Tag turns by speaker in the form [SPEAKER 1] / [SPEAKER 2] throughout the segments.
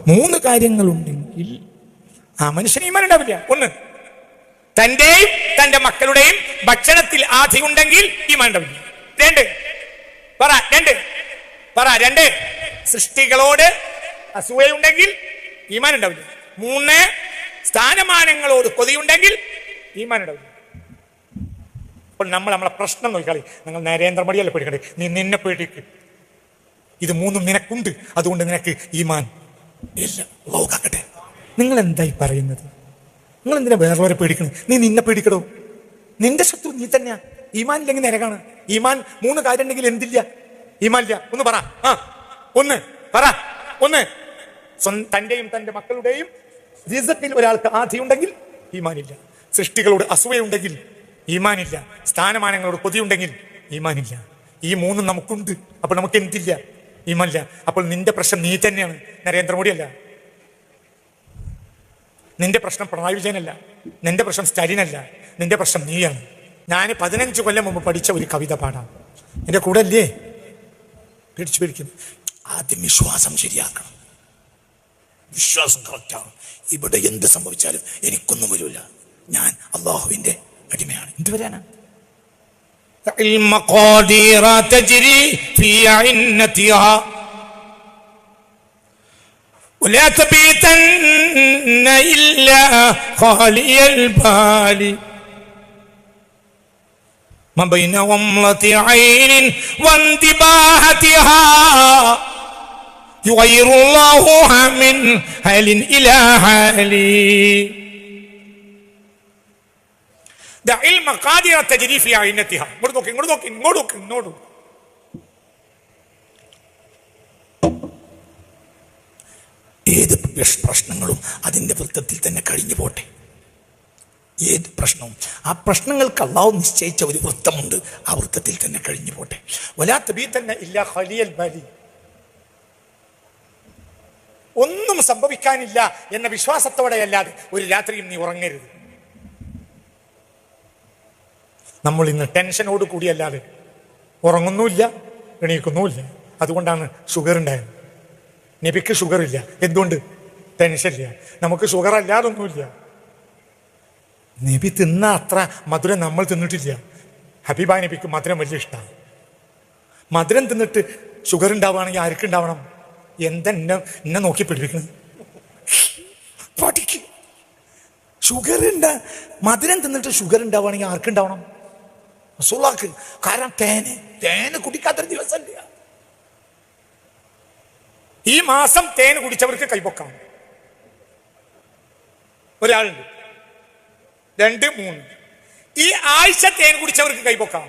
[SPEAKER 1] മൂന്ന് കാര്യങ്ങളുണ്ടെങ്കിൽ ആ മനുഷ്യന് ഈമാൻ ഉണ്ടാവില്ല. ഒന്ന്, തന്റെയും തന്റെ മക്കളുടെയും ഭക്ഷണത്തിൽ ആധിയുണ്ടെങ്കിൽ ഈമാൻ ഉണ്ടാവില്ല. രണ്ട്, സൃഷ്ടികളോട് അസൂയയുണ്ടെങ്കിൽ ഈമാൻ ഉണ്ടാവില്ല. 3, സ്ഥാനമാനങ്ങളോട് കൊതിയുണ്ടെങ്കിൽ ഈമാൻ ഉണ്ടാവില്ല. അപ്പോൾ നമ്മളെ പ്രശ്നം നോക്കിക്കളി. നിങ്ങൾ നരേന്ദ്രമോദിയല്ലേ പേടിക്കണ്ടേ, നീ നിന്നെ പേടിക്ക്. ഇത് മൂന്നും നിനക്കുണ്ട്, അതുകൊണ്ട് നിനക്ക് ഈമാൻ ഇല്ല. ലോകാക്കട്ടെ. നിങ്ങൾ എന്തായി പറയുന്നത്? നിങ്ങൾ എന്തിനാ വേറെവരെ പേടിക്കണം? നീ നിന്നെ പേടിക്കടോ. നിന്റെ ശത്രു നീ തന്നെയാ. ഈമാൻ ഇല്ലെങ്കിൽ നരകാണ്. ഈമാൻ 3 കാര്യം ഉണ്ടെങ്കിൽ എന്തില്ല? ഈമാൻ ഇല്ല. ഒന്ന് പറ. ഒന്ന്, തന്റെയും തന്റെ മക്കളുടെയും റിസ്ഖിൽ ഒരാൾക്ക് ആധിയുണ്ടെങ്കിൽ ഈമാനില്ല. സൃഷ്ടികളോട് അസൂയയുണ്ടെങ്കിൽ ഈമാനില്ല. സ്ഥാനമാനങ്ങളോട് കൊതിയുണ്ടെങ്കിൽ ഈമാനില്ല. ഈ 3 നമുക്കുണ്ട്. അപ്പോൾ നമുക്ക് എന്തില്ല? ഈമാനില്ല. അപ്പോൾ നിന്റെ പ്രശ്നം നീ തന്നെയാണ്, നരേന്ദ്രമോദിയല്ല. നിന്റെ പ്രശ്നം പിണറായി വിജയനല്ല. നിന്റെ പ്രശ്നം സ്റ്റാലിനല്ല. നിന്റെ പ്രശ്നം നീയാണ്. ഞാൻ 15 കൊല്ലം മുമ്പ് പഠിച്ച ഒരു കവിത പാടാം. എന്റെ കൂടെ അല്ലേ? പേടിക്കുന്നു. ആദ്യം വിശ്വാസം ശരിയാക്കണം. വിശ്വാസം കറക്റ്റാണ്. ഇവിടെ എന്ത് സംഭവിച്ചാലും എനിക്കൊന്നും വരില്ല. ഞാൻ അള്ളാഹുവിന്റെ അടിമയാണ്. എന്ത് വരാനാ? ولا تبيتن إلا خالي البال ما بين غمضة عين وانتباهتها يغير الله من حال إلى حال دع المقادير تجري في عينتها. ഇങ്ങോട്ട് ഏത് പ്രശ്നങ്ങളും അതിൻ്റെ വൃത്തത്തിൽ തന്നെ കഴിഞ്ഞു പോട്ടെ. ഏത് പ്രശ്നവും ആ പ്രശ്നങ്ങൾക്ക് അല്ലാഹു നിശ്ചയിച്ച ഒരു വൃത്തമുണ്ട്. ആ വൃത്തത്തിൽ തന്നെ കഴിഞ്ഞു പോട്ടെ. വലാ തബീതന്ന ഇല്ലാ ഖാലിയൽ ബാലി. ഒന്നും സംഭവിക്കാനില്ല എന്ന വിശ്വാസത്തോടെ അല്ലാതെ ഒരു രാത്രിയും നീ ഉറങ്ങരുത്. നമ്മൾ ഇന്ന് ടെൻഷനോട് കൂടിയല്ലാതെ ഉറങ്ങുന്നുമില്ല, എണീക്കുന്നുമില്ല. അതുകൊണ്ടാണ് ഷുഗർ ഉണ്ടായത്. നബിക്ക് ഷുഗർ ഇല്ല. എന്തുകൊണ്ട്? ടെൻഷൻ ഇല്ല. നമുക്ക് ഷുഗർ അല്ലാതൊന്നുമില്ല. നബി തിന്ന അത്ര മധുരം നമ്മൾ തിന്നിട്ടില്ല. ഹബീബായ നബിക്ക് മധുരം വലിയ ഇഷ്ടമാണ്. മധുരം തിന്നിട്ട് ഷുഗർ ഉണ്ടാവുകയാണെങ്കിൽ ആർക്കുണ്ടാവണം? എന്നെ നോക്കി പിടിപ്പിക്കണം. പഠിക്ക്. ഷുഗർ മധുരം തിന്നിട്ട് ഷുഗർ ഉണ്ടാവുകയാണെങ്കിൽ ആർക്കുണ്ടാവണം? റസൂലുള്ളാഹിക്ക്. കാരണം തേന് കുടിക്കാത്തൊരു ദിവസമില്ല. ഈ മാസം തേൻ കുടിച്ചവർക്ക് കൈപ്പൊക്കാം. ഒരാളുണ്ട്, 2, 3. ഈ ആഴ്ച തേൻ കുടിച്ചവർക്ക് കൈപ്പൊക്കാം.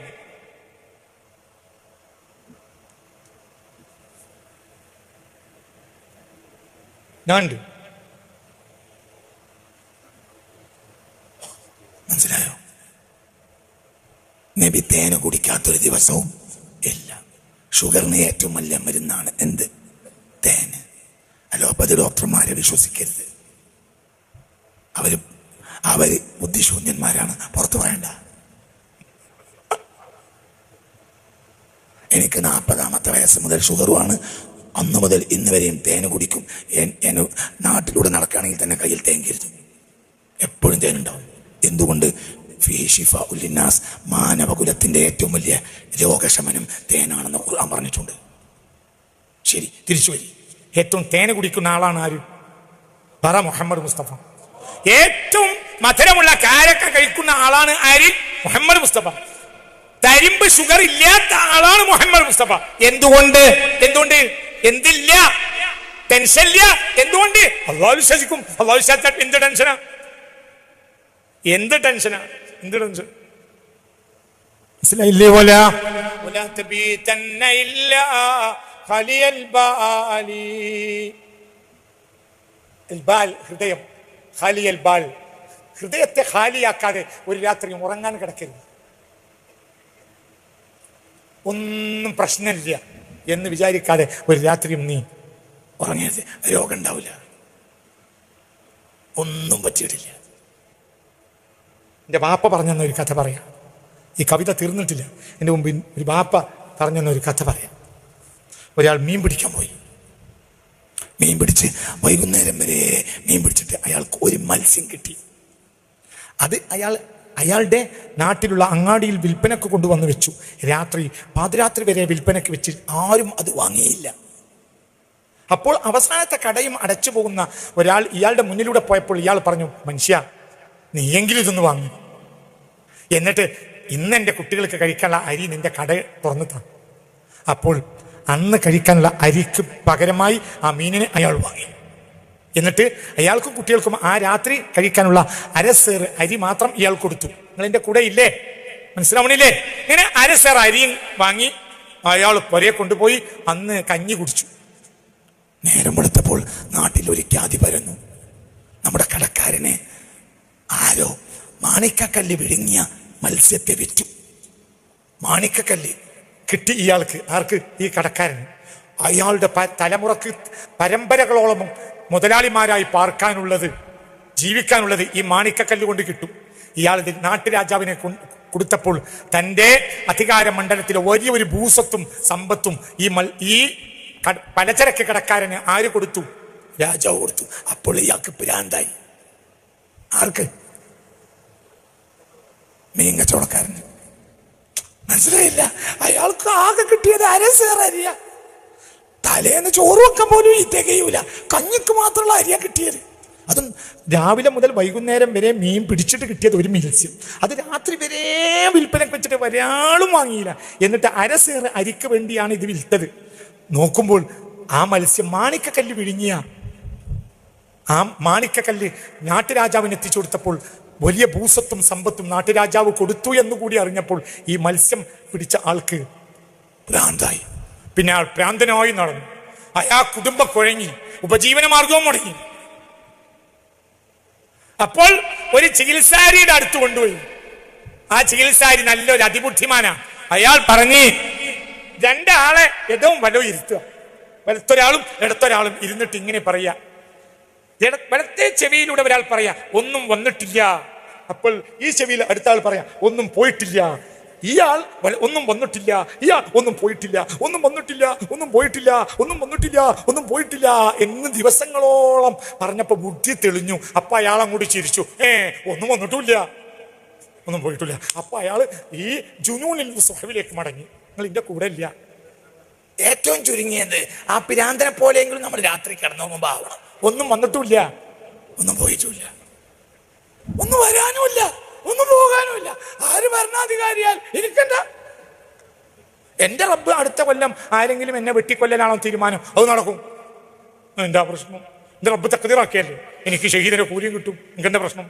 [SPEAKER 1] ഞാനുണ്ട്. മനസ്സിലായോ? നബി തേന് കുടിക്കാത്തൊരു ദിവസവും ഇല്ല. ഷുഗറിന് ഏറ്റവും വലിയ മരുന്നാണ് എന്ത്? തേന്. അലോപ്പതി ഡോക്ടർമാരെ വിശ്വസിക്കരുത്. അവര് ബുദ്ധിശൂന്യന്മാരാണ്. പുറത്തു പറയണ്ട. എനിക്ക് 40ാമത്തെ വയസ്സ് മുതൽ ഷുഗറുമാണ്. അന്ന് മുതൽ ഇന്ന് വരെയും തേന് കുടിക്കും. നാട്ടിലൂടെ നടക്കുകയാണെങ്കിൽ തന്നെ കയ്യിൽ തേൻ കരുതും. എപ്പോഴും തേനുണ്ടാവും. എന്തുകൊണ്ട്? ഫീഹി ശിഫാഉൽ ലിന്നാസ്. മാനവകുലത്തിന്റെ ഏറ്റവും വലിയ രോഗശമനം തേനാണെന്ന് ഖുർആൻ പറഞ്ഞിട്ടുണ്ട്. ശരി, തിരിച്ചു വരി. ഏറ്റവും തേന് കുടിക്കുന്ന ആളാണ് ആര്? പറ. മുഹമ്മദ് മുസ്തഫ. ഏറ്റവും മധുരമുള്ള കാരക്ക കഴിക്കുന്ന ആളാണ് ആര്? മുഹമ്മദ് മുസ്തഫ. തരിമ്പ് ഷുഗർ ഇല്ലാത്ത ആളാണ് മുഹമ്മദ് മുസ്തഫ. എന്തുകൊണ്ട്? എന്തില്ല? ടെൻഷൻ ഇല്ല. എന്തുകൊണ്ട്? അള്ളാഹു വിശ്വസിക്കും. അള്ളാഹു വിശ്വസിച്ചാൽ എന്ത് ടെൻഷനാ? എന്ത് ടെൻഷൻ? മനസ്സിലായില്ലേ? ഹൃദയം. ഖാലിയൽ ബാൽ. ഹൃദയത്തെ ഖാലിയാക്കാതെ ഒരു രാത്രി ഉറങ്ങാൻ കിടക്കരുത്. ഒന്നും പ്രശ്നമില്ല എന്ന് വിചാരിക്കാതെ ഒരു രാത്രിയും നീ ഉറങ്ങരുത്. രോഗം ഉണ്ടാവില്ല. ഒന്നും പറ്റിയിട്ടില്ല. എൻ്റെ ബാപ്പ പറഞ്ഞെന്ന ഒരു കഥ പറയാം. ഈ കവിത തീർന്നിട്ടില്ല. എൻ്റെ മുമ്പിൽ ഒരു ബാപ്പ പറഞ്ഞെന്ന ഒരു കഥ പറയാം. ഒരാൾ മീൻ പിടിക്കാൻ പോയി. മീൻ പിടിച്ച് വൈകുന്നേരം വരെ മീൻ പിടിച്ചിട്ട് അയാൾക്ക് ഒരു മത്സ്യം കിട്ടി. അത് അയാളുടെ നാട്ടിലുള്ള അങ്ങാടിയിൽ വിൽപ്പനക്ക് കൊണ്ടുവന്ന് വെച്ചു. പാതിരാത്രി വരെ വിൽപ്പനക്ക് വെച്ച് ആരും അത് വാങ്ങിയില്ല. അപ്പോൾ അവസാനത്തെ കടയും അടച്ചു പോകുന്ന ഒരാൾ ഇയാളുടെ മുന്നിലൂടെ പോയപ്പോൾ ഇയാൾ പറഞ്ഞു, മനുഷ്യ, നീയെങ്കിലും ഇതൊന്ന് വാങ്ങി, എന്നിട്ട് ഇന്ന് എൻ്റെ കുട്ടികൾക്ക് കഴിക്കാനുള്ള അരി നിന്റെ കട തുറന്നു താ. അപ്പോൾ അന്ന് കഴിക്കാനുള്ള അരിക്ക് പകരമായി ആ മീനിനെ അയാൾ വാങ്ങി. എന്നിട്ട് അയാൾക്കും കുട്ടികൾക്കും ആ രാത്രി കഴിക്കാനുള്ള അരസേർ അരി മാത്രം ഇയാൾ കൊടുത്തു. നിങ്ങൾ എൻ്റെ കൂടെ ഇല്ലേ? മനസ്സിലാവണില്ലേ? ഇങ്ങനെ അരസേർ അരിയും വാങ്ങി അയാൾ പുരയെ കൊണ്ടുപോയി അന്ന് കഞ്ഞി കുടിച്ചു. നേരം വെളുത്തപ്പോൾ നാട്ടിൽ ഒരു ഖ്യാതി പരന്നു. നമ്മുടെ കടക്കാരനെ ആരോ മാണിക്കക്കല്ല് വിഴുങ്ങിയ മത്സ്യത്തെ വിറ്റു. മാണിക്കക്കല്ല് കിട്ടി ഇയാൾക്ക്. ആർക്ക്? ഈ കടക്കാരന്. അയാളുടെ തലമുറക്ക് പരമ്പരകളോളം മുതലാളിമാരായി പാർക്കാനുള്ളത്, ജീവിക്കാനുള്ളത് ഈ മാണിക്കക്കല്ല് കൊണ്ട് കിട്ടും. ഇയാൾ നാട്ടുരാജാവിനെ കൊടുത്തപ്പോൾ തൻ്റെ അധികാര മണ്ഡലത്തിലെ വലിയൊരു ഭൂസ്വത്തും സമ്പത്തും ഈ പലചരക്ക് കടക്കാരന് ആര് കൊടുത്തു? രാജാവ് കൊടുത്തു. അപ്പോൾ ഇയാൾക്ക് ഭ്രാന്തായി. ആർക്ക്? മീൻ കച്ചവടക്കാരന്. മനസ്സിലായില്ല? അയാൾക്ക് ആകെ കിട്ടിയത് അരസേർ അരിയ. തലേന്ന് ചോറ് വെക്കാൻ പോലും ഈ തികയൂല, കഞ്ഞിക്ക് മാത്രമുള്ള അരിയ കിട്ടിയത്. അതും രാവിലെ മുതൽ വൈകുന്നേരം വരെ മീൻ പിടിച്ചിട്ട് കിട്ടിയത് ഒരു മത്സ്യം. അത് രാത്രി വരെ വിൽപ്പനക്ക് വെച്ചിട്ട് ഒരാളും വാങ്ങിയില്ല. എന്നിട്ട് അരസേർ അരിക്ക് വേണ്ടിയാണ് ഇത് വിൽത്തത്. നോക്കുമ്പോൾ ആ മത്സ്യം മാണിക്കക്കല്ല് വിഴുങ്ങിയ ആ മാണിക്കക്കല്ല് നാട്ടുരാജാവിന് എത്തിച്ചു കൊടുത്തപ്പോൾ വലിയ ഭൂസ്വത്തും സമ്പത്തും നാട്ടുരാജാവ് കൊടുത്തു എന്നുകൂടി അറിഞ്ഞപ്പോൾ ഈ മത്സ്യം പിടിച്ച ആൾക്ക് ഭ്രാന്തായി. പിന്നെ ആൾ ഭ്രാന്തനായി നടന്നു. അയാൾ കുടുംബം കുഴങ്ങി, ഉപജീവന മാർഗവും മുടങ്ങി. അപ്പോൾ ഒരു ചികിത്സാരിയുടെ അടുത്ത് കൊണ്ടുപോയി. ആ ചികിത്സാരി നല്ലൊരു അതിബുദ്ധിമാനാ. അയാൾ പറഞ്ഞ്, രണ്ടാളെ എതവും വലവും ഇരുത്തുക. വലത്തൊരാളും ഇടത്തൊരാളും ഇരുന്നിട്ട് ഇങ്ങനെ പറയാ. വലത്തെ ചെവിയിലൂടെ ഒരാൾ പറയാ, ഒന്നും വന്നിട്ടില്ല. അപ്പോൾ ഈ ചെവിയിൽ അടുത്ത ആൾ പറയാ, ഒന്നും പോയിട്ടില്ല. ഇയാൾ ഒന്നും വന്നിട്ടില്ല, ഇയാൾ ഒന്നും പോയിട്ടില്ല, ഒന്നും വന്നിട്ടില്ല, ഒന്നും പോയിട്ടില്ല, ഒന്നും വന്നിട്ടില്ല, ഒന്നും പോയിട്ടില്ല എന്ന് ദിവസങ്ങളോളം പറഞ്ഞപ്പോ ബുദ്ധി തെളിഞ്ഞു. അപ്പൊ അയാൾ അങ്ങോട്ട് ചിരിച്ചു. ഒന്നും വന്നിട്ടില്ല, ഒന്നും പോയിട്ടില്ല. അപ്പൊ അയാള് ഈ ജുനൂനിൽ സ്വഹവിലേക്ക് മടങ്ങി. നിങ്ങൾ ഇതിന്റെ കൂടെ ഇല്ല. ഏറ്റവും ചുരുങ്ങിയത് ആ പിരാന്തനെ പോലെയെങ്കിലും നമ്മൾ രാത്രി കിടന്നു പോകുമ്പോ ആവണം. ഒന്നും വന്നിട്ടുമില്ല, ഒന്നും പോയിട്ടുമില്ല, ഒന്നും വരാനുമില്ല, ഒന്നും പോകാനുമില്ല. ആര് ഭരണാധികാരിയാൽ ഇരിക്കണ്ട. എന്റെ റബ്ബ് അടുത്ത കൊല്ലം ആരെങ്കിലും എന്നെ വെട്ടിക്കൊല്ലാനാണോ തീരുമാനം, അത് നടക്കും. എന്താ പ്രശ്നം? എന്റെ റബ്ബ് തക്തീറാക്കിയല്ലേ, എനിക്ക് ഷഹീദിന്റെ കൂലിയും കിട്ടും. എനിക്കെന്താ പ്രശ്നം?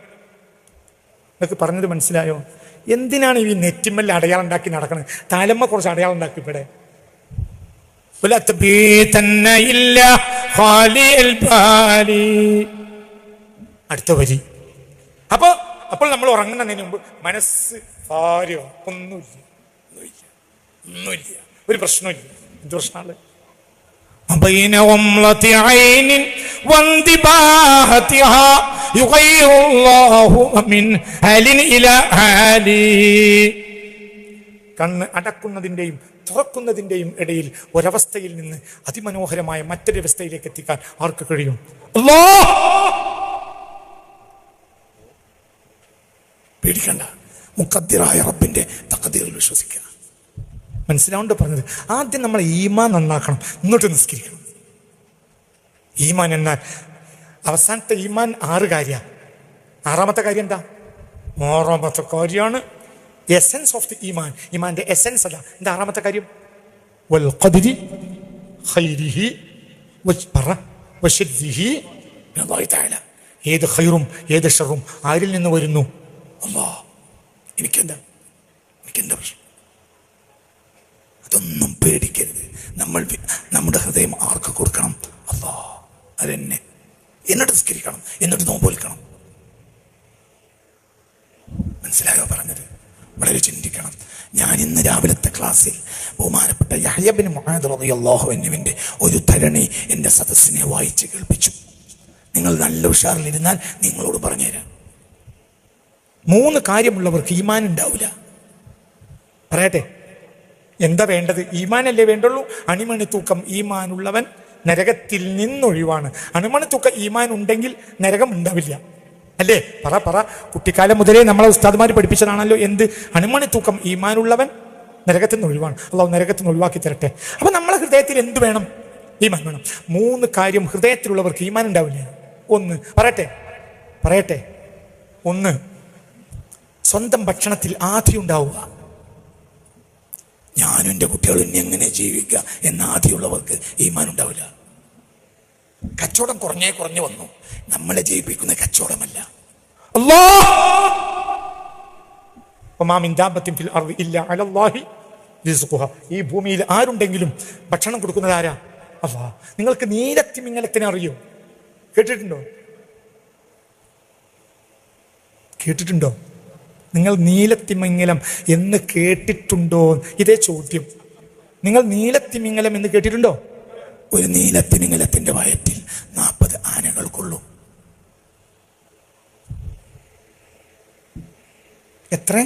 [SPEAKER 1] എന്നൊക്കെ പറഞ്ഞത് മനസ്സിലായോ? എന്തിനാണ് ഈ നെറ്റിമ്മൽ അടയാളം ഉണ്ടാക്കി നടക്കണത്? തലമ്മ കുറച്ച് അടയാളം ഉണ്ടാക്കി ഇവിടെ. അടുത്ത വരി. അപ്പോൾ നമ്മൾ ഉറങ്ങുന്നതിന് മുമ്പ് മനസ്സ് ഭാര്യോ ഒന്നുമില്ല, ഒരു പ്രശ്നമില്ല. എന്ത് പ്രശ്നമാണ്? കണ്ണ് അടക്കുന്നതിന്റെയും തുറക്കുന്നതിന്റെയും ഇടയിൽ ഒരവസ്ഥയിൽ നിന്ന് അതിമനോഹരമായ മറ്റൊരവസ്ഥയിലേക്ക് എത്തിക്കാൻ ആർക്ക് കഴിയും? പേടിക്കണ്ട, മുഖദ്ദിറായ റബ്ബിന്റെ തഖദീറിൽ വിശ്വസിക്കുക. മനസ്സിലാവുണ്ട് പറഞ്ഞത്? ആദ്യം നമ്മൾ ഈമാൻ നന്നാക്കണം, എന്നിട്ട് നിസ്കരിക്കണം. ഈമാൻ എന്നാൽ അവസാനത്തെ ഈമാൻ 6 കാര്യമാണ്. 6ാമത്തെ കാര്യം എന്താ? 6ാമത്തെ കാര്യമാണ് എസൻസ് ഓഫ് ദി ഈമാൻ. ഈമാന്റെ എസൻസ് അല്ല. എന്താ 6ാമത്തെ കാര്യം? വൽ ഖദ്രി ഖൈരിഹി വശർരിഹി മിനല്ലാഹി തആല. ഏത് ഖൈറും ഏത് ഷറും ആരിൽ നിന്ന് വരുന്നു? അല്ലാഹ്. എനിക്കെന്താ പ്രശ്നം? അതൊന്നും പേടിക്കരുത്. നമ്മുടെ ഹൃദയം ആർക്ക് കൊടുക്കണം? അല്ലാഹ്. അതെന്നെ. എന്നിട്ട് നിസ്കരിക്കണം, എന്നിട്ട് നോമ്പ് വെക്കണം. മനസ്സിലായോ പറഞ്ഞത്? വളരെ ചിന്തിക്കണം. ഞാൻ ഇന്ന് രാവിലത്തെ ക്ലാസ്സിൽ ബഹുമാനപ്പെട്ട യഹ്യ ഇബ്നു മുആദ് റളിയല്ലാഹു അൻഹുവിന്റെ ഒരു ധരണി എൻ്റെ സദസ്സിനെ വായിച്ച് കേൾപ്പിച്ചു. നിങ്ങൾ നല്ല ഉഷാറിലിരുന്നാൽ നിങ്ങളോട് പറഞ്ഞുതരാം. 3 കാര്യമുള്ളവർക്ക് ഈമാൻ ഉണ്ടാവില്ല. പറയട്ടെ, എന്താ വേണ്ടത്? ഈമാനല്ലേ വേണ്ടുള്ളൂ. അണിമണി തൂക്കം ഈമാനുള്ളവൻ
[SPEAKER 2] നരകത്തിൽ നിന്നൊഴിവാണ്. അണുമണി തൂക്കം ഈമാൻ ഉണ്ടെങ്കിൽ നരകം ഉണ്ടാവില്ല. അല്ലേ? പറ കുട്ടിക്കാലം മുതലേ നമ്മളെ ഉസ്താദ്മാർ പഠിപ്പിച്ചതാണല്ലോ എന്ത്? അണുമണി തൂക്കം ഈമാനുള്ളവൻ നരകത്തിൽ നിന്ന് ഒഴിവാണ്. അള്ളാഹു നരകത്തിൽ നിന്ന് ഒഴിവാക്കി തരട്ടെ. അപ്പൊ നമ്മളെ ഹൃദയത്തിൽ എന്ത് വേണം? ഈമാൻ വേണം. 3 കാര്യം ഹൃദയത്തിലുള്ളവർക്ക് ഈമാൻ ഉണ്ടാവില്ല. ഒന്ന് പറയട്ടെ. 1, സ്വന്തം ഭക്ഷണത്തിൽ ആധി ഉണ്ടാവുക.
[SPEAKER 1] ഞാനും എൻ്റെ കുട്ടികളും ഇനി എങ്ങനെ ജീവിക്കുക എന്ന ആധിയുള്ളവർക്ക് ഈമാൻ ഉണ്ടാവില്ല. കച്ചവടം കുറഞ്ഞു വന്നു. നമ്മളെ ജയിപ്പിക്കുന്ന കച്ചവടമല്ല.
[SPEAKER 2] ഈ ഭൂമിയിൽ ആരുണ്ടെങ്കിലും ഭക്ഷണം കൊടുക്കുന്നത് ആരാ? അല്ലാഹ്. നിങ്ങൾക്ക് നീലത്തിമിംഗലത്തിനെ അറിയോ? കേട്ടിട്ടുണ്ടോ? നിങ്ങൾ നീലത്തിമിംഗലം എന്ന് കേട്ടിട്ടുണ്ടോ? ഇതേ ചോദ്യം. നിങ്ങൾ നീലത്തിമിംഗലം എന്ന് കേട്ടിട്ടുണ്ടോ?
[SPEAKER 1] ഒരു നീലത്തിമിംഗലത്തിന്റെ വയറ്റിൽ 40 ആനകൾ കൊള്ളും.
[SPEAKER 2] എത്ര?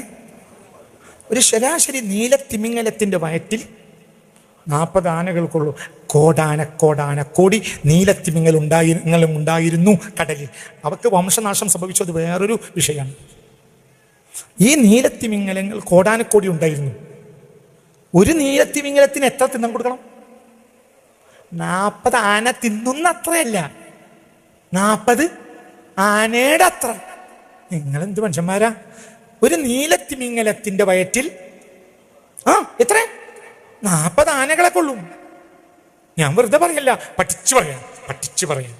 [SPEAKER 2] ഒരു ശരാശരി നീലത്തിമിംഗലത്തിന്റെ വയറ്റിൽ 40 ആനകൾക്കുള്ളൂ. കോടാനക്കോടി നീലത്തിമിംഗലം ഉണ്ടായിരുന്നു കടലിൽ. അവർക്ക് വംശനാശം സംഭവിച്ചത് വേറൊരു വിഷയമാണ്. ഈ നീലത്തിമിംഗലങ്ങൾ കോടാനക്കോടി ഉണ്ടായിരുന്നു. ഒരു നീലത്തിമിംഗലത്തിന് എത്ര തിന്നാൻ കൊടുക്കണം? 40 ആന തിന്നുന്ന അത്രയല്ല, 40 ആനയുടെ അത്ര. നിങ്ങളെന്ത് മനുഷ്യന്മാരാ? ഒരു നീലത്തിമിംഗലത്തിന്റെ വയറ്റിൽ എത്ര? 40 ആനകളെ കൊള്ളും. ഞാൻ വെറുതെ പറയല്ല, പഠിച്ചു പറയാം.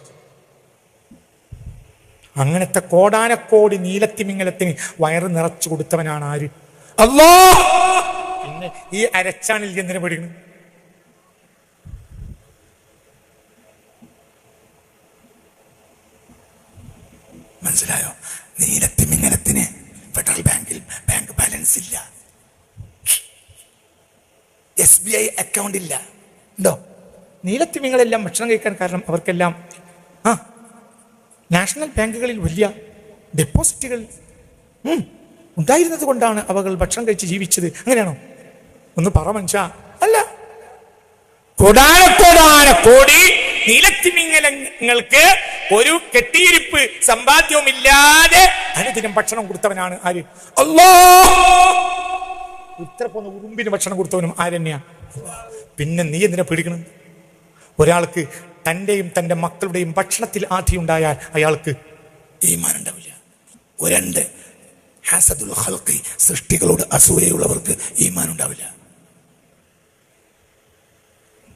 [SPEAKER 2] അങ്ങനത്തെ കോടാനക്കോടി നീലത്തിമിംഗലത്തിന് വയറ് നിറച്ചു കൊടുത്തവനാണ് ആര്? അല്ലാഹ്. പിന്നെ ഈ അരച്ചാണിൽ എന്തിനു പേടിക്കണം?
[SPEAKER 1] മനസ്സിലായോ? നീലത്തിമിംഗലത്തിന് ഫെഡറൽ ബാങ്കിൽ ബാങ്ക് ബാലൻസ് ഇല്ല, SBI അക്കൗണ്ട് ഇല്ല. ഉണ്ടോ?
[SPEAKER 2] നീലത്തിമിംഗലെല്ലാം ഭക്ഷണം കഴിക്കാൻ കാരണം അവർക്കെല്ലാം നാഷണൽ ബാങ്കുകളിൽ വലിയ ഡെപ്പോസിറ്റുകൾ ഉണ്ടായിരുന്നത് കൊണ്ടാണ് അവകൾ ഭക്ഷണം കഴിച്ച് ജീവിച്ചത്. അങ്ങനെയാണോ? ഒന്ന് പറ മനുഷ്യ. അല്ല, കോടാനക്കോടി നീലത്തിമിംഗലങ്ങൾക്ക് ഒരു കെട്ടിയിരിപ്പ് സമ്പാദ്യവും ഇല്ലാതെ അനുദിനം ഭക്ഷണം കൊടുത്തവനാണ് ആര്? അല്ലാഹ്. ഇത്ര പോന്ന ഉറുമ്പിന് ഭക്ഷണം കൊടുത്തവനും ആരെന്നെയാ? പിന്നെ നീ എന്തിനാ പേടിക്കണം? ഒരാൾക്ക് തൻ്റെയും തൻ്റെ മക്കളുടെയും ഭക്ഷണത്തിൽ ആധി ഉണ്ടായാൽ അയാൾക്ക്
[SPEAKER 1] ഈമാൻ ഉണ്ടാവില്ല. 2, ഹസദുൽ ഖൽഖി, സൃഷ്ടികളോട് അസൂയയുള്ളവർക്ക് ഈമാൻ ഉണ്ടാവില്ല.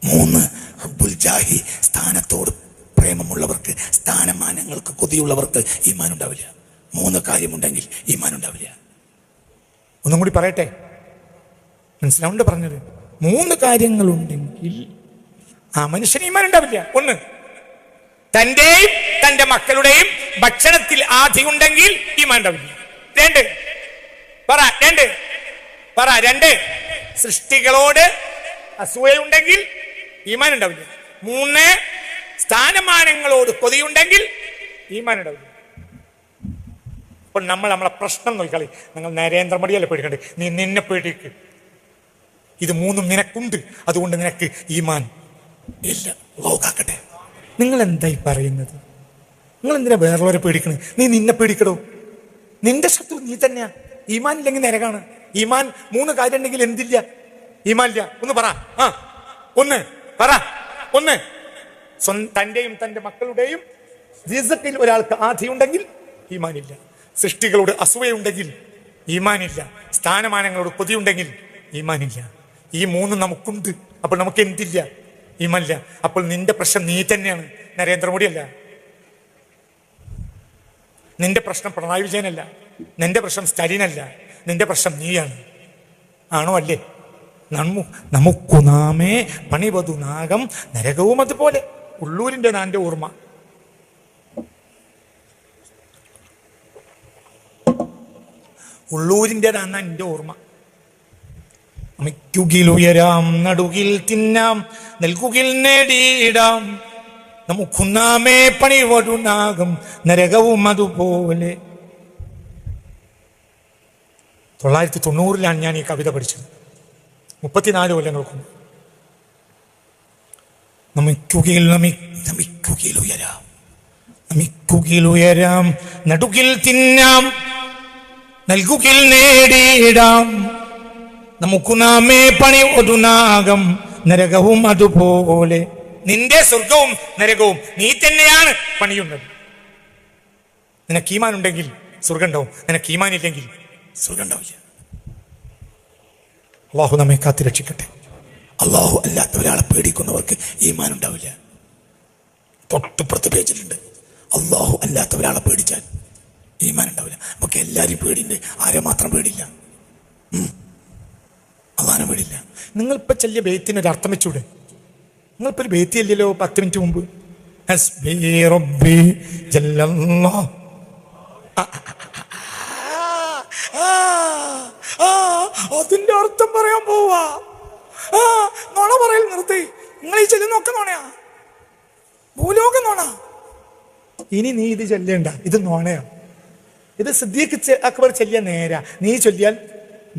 [SPEAKER 1] 3, ഹുബ്ബുൽ ജാഹി, സ്ഥാനത്തോട് പ്രേമമുള്ളവർക്ക്, സ്ഥാനമാനങ്ങൾക്ക് കൊതിയുള്ളവർക്ക് ഈമാൻ ഉണ്ടാവില്ല. 3 കാര്യമുണ്ടെങ്കിൽ ഈമാൻ ഉണ്ടാവില്ല.
[SPEAKER 2] ഒന്നും കൂടി പറയട്ടെ, മനസ്സിലാവുണ്ട് പറഞ്ഞത്? 3 കാര്യങ്ങളുണ്ടെങ്കിൽ ആ മനുഷ്യന് ഈമാൻ ഉണ്ടാവില്ല. 1, തന്റെയും തന്റെ മക്കളുടെയും ഭക്ഷണത്തിൽ ആധി ഉണ്ടെങ്കിൽ ഈമാൻ ഉണ്ടാവില്ല. 2, പറ 2, സൃഷ്ടികളോട് അസൂയയുണ്ടെങ്കിൽ ഈമാൻ ഉണ്ടാവില്ല. 3, സ്ഥാനമാനങ്ങളോട് കൊതിയുണ്ടെങ്കിൽ ഈമാൻ ഉണ്ടാവില്ല. അപ്പോൾ നമ്മളെ പ്രശ്നം നോക്കിക്കളി. നിങ്ങൾ നരേന്ദ്രമോദിയല്ലേ പേടിക്കണ്ടേ? നീ നിന്നെ പേടിക്ക്. ഇത് 3 നിനക്കുണ്ട്, അതുകൊണ്ട് നിനക്ക് ഈമാൻ ഇല്ല. ലോകാക്കട്ടെ. നിങ്ങൾ എന്തായി പറയുന്നത്? നിങ്ങൾ എന്തിനാ വേറുള്ളവരെ പേടിക്കണത്? നീ നിന്നെ പേടിക്കടോ. നിന്റെ ശത്രു നീ തന്നെയാ. ഈമാൻ ഇല്ലെങ്കിൽ നരകാണ്. ഈമാൻ 3 കാര്യം ഉണ്ടെങ്കിൽ എന്തില്ല? ഈമാൻ ഇല്ല. ഒന്ന് പറ. 1, തന്റെയും തന്റെ മക്കളുടെയും റിസ്ഖിൽ ഒരാൾക്ക് ആധിയുണ്ടെങ്കിൽ ഈമാനില്ല. സൃഷ്ടികളോട് അസൂയയുണ്ടെങ്കിൽ ഈമാനില്ല. സ്ഥാനമാനങ്ങളോട് കൊതിയുണ്ടെങ്കിൽ ഈമാനില്ല. ഈ 3 നമുക്കുണ്ട്. അപ്പോൾ നമുക്ക് എന്തില്ല? ഈമാനില്ല. അപ്പോൾ നിന്റെ പ്രശ്നം നീ തന്നെയാണ്, നരേന്ദ്രമോദി അല്ല. നിന്റെ പ്രശ്നം പിണറായി വിജയനല്ല. നിന്റെ പ്രശ്നം സ്റ്റാലിനല്ല. നിന്റെ പ്രശ്നം നീയാണ്. ആണോ? അല്ലേ? നമുക്കു നാമേ പണിവതു നാഗം നരകവും. അതുപോലെ ഉള്ളൂരിന്റെ നാന്റെ ഓർമ്മ. ഉള്ളൂരിൻ്റെതാണ് എൻ്റെ ഓർമ്മ. അമിക്കുകിലുയരാം, നടുകിൽ തിന്നാം, നൽകുകിൽ നേടിയിടാം, നമുക്കുന്നാമേ പണിവടുനാകും നരകവും അതുപോലെ. 1990 ഞാൻ ഈ കവിത പഠിച്ചത്. 34 കൊല്ലങ്ങൾക്ക് മുമ്പ്. നമിക്കുകയിൽ ഉയരാം, നടുകിൽ തിന്നാം, നൽകുകിൽ നേടിയിടാം. നമുക്കു നാമേ പണി ഒടുനാകം, നരകവും അതുപോലെ. നിന്റെ സ്വർഗവും നരകവും നീ തന്നെയാണ് പണിയുന്നത്. നിനക്ക് ഈമാൻ ഉണ്ടെങ്കിൽ സ്വർഗം ഉണ്ടാവും, നിനക്ക് ഈമാൻ ഇല്ലെങ്കിൽ സ്വർഗം ഉണ്ടാവില്ല. അള്ളാഹു നമ്മെ കാത്തു രക്ഷിക്കട്ടെ.
[SPEAKER 1] അള്ളാഹു അല്ലാത്ത ഒരാളെ പേടിക്കുന്നവർക്ക് ഈമാൻ ഉണ്ടാവില്ല. തൊട്ടുപുറത്ത് പേജിലുണ്ട്, അള്ളാഹു അല്ലാത്ത ഒരാളെ പേടിച്ചാൽ ഈമാൻ ഉണ്ടാവില്ല. നമുക്ക് എല്ലാവരും പേടിയുണ്ട്, ആരെ മാത്രം പേടില്ല? അള്ളാനെ പേടില്ല.
[SPEAKER 2] നിങ്ങളിപ്പോ ചെല്ലിയ ബെയ്ത്തിന് ഒരു അർത്ഥം വെച്ചൂടെ? നിങ്ങളിപ്പോ ഒരു ബെയ്ത്തി അല്ലല്ലോ 10 മിനിറ്റ് മുമ്പ്. ഹസ്ബി റബ്ബി ജല്ലല്ലാഹ്. അതിന്റെ അർത്ഥം പറയാൻ പോവാ. നോണ പറയൽ നിർത്തി. നിങ്ങൾ ഈ ചെല്ലുന്നൊക്കെ നോണയാ, ഭൂലോകം നോണ. ഇനി നീ ഇത് ചൊല്ലേണ്ട, ഇത് നോണയാ. ഇത് സിദ്ദീഖ് അക്ബർ ചൊല്ലിയ നേരാ, നീ ചൊല്ലിയാൽ